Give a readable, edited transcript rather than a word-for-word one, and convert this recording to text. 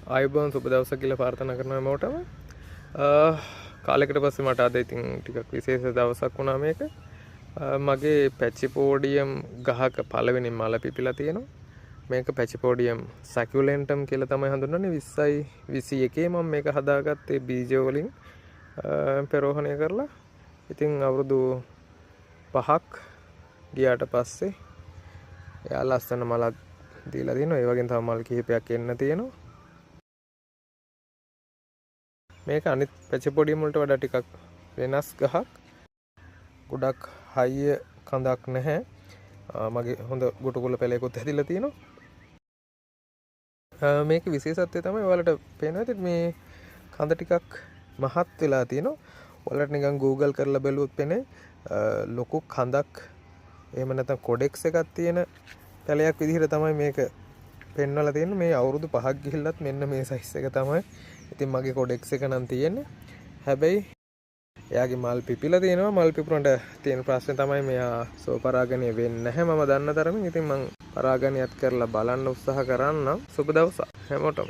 ආයුබෝවන් සුබ දවසක් කියලා ප්‍රාර්ථනා කරනවා හැමෝටම. කාලයකට පස්සේ මට අද ඉතින් ටිකක් විශේෂ දවසක් වුණා මේක. මගේ පැචිපෝඩියම් ගහක පළවෙනි මල පිපිලා තියෙනවා. මේක පැචිපෝඩියම් සැකියුලෙන්ටම් කියලා තමයි හඳුන්වන්නේ. 20යි 21 මම මේක හදාගත්තේ බීජ වලින් පෙරෝහණය කරලා. ඉතින් අවුරුදු 5ක් ගියාට පස්සේ එයා ලස්සන මලක් දීලා තියෙනවා. ඒ වගේම තව මල් කිහිපයක් එන්න තියෙනවා. මේක අනිත් පැචිපොඩියම් වලට වඩා ටිකක් වෙනස් ගහක්. ගොඩක් හයිය කඳක් නැහැ. මගේ හොඳ ගොටුකොළ පැලයකුත් හැදිලා තියෙනවා. මේක විශේෂත්වය තමයි ඔයාලට පේනවා ඇති මේ කඳ ටිකක් මහත් වෙලා තියෙනවා. ඔයාලට නිකන් Google කරලා බැලුවොත් පේන්නේ ලොකු කඳක් එහෙම නැත්නම් කොඩෙක්ස් එකක් තියෙන පැලයක් විදිහට තමයි මේක පෙන්වලා තියෙන්නේ. මේ අවුරුදු 5ක් ගිහිල්ලත් මෙන්න මේ සයිස් එක තමයි. ඉතින් මගේ කොඩෙක්ස් එක නම් තියෙන්නේ. හැබැයි එයාගේ මල් පිපිලා තියෙනවා. මල් පිපුරනට තියෙන ප්‍රශ්නේ තමයි මෙයා සෝපරාගණය වෙන්නේ නැහැ මම දන්න තරමින්. ඉතින් මම පරාගණයත් කරලා බලන්න උත්සාහ කරන්නම්. සුබ දවසක් හැමෝටම.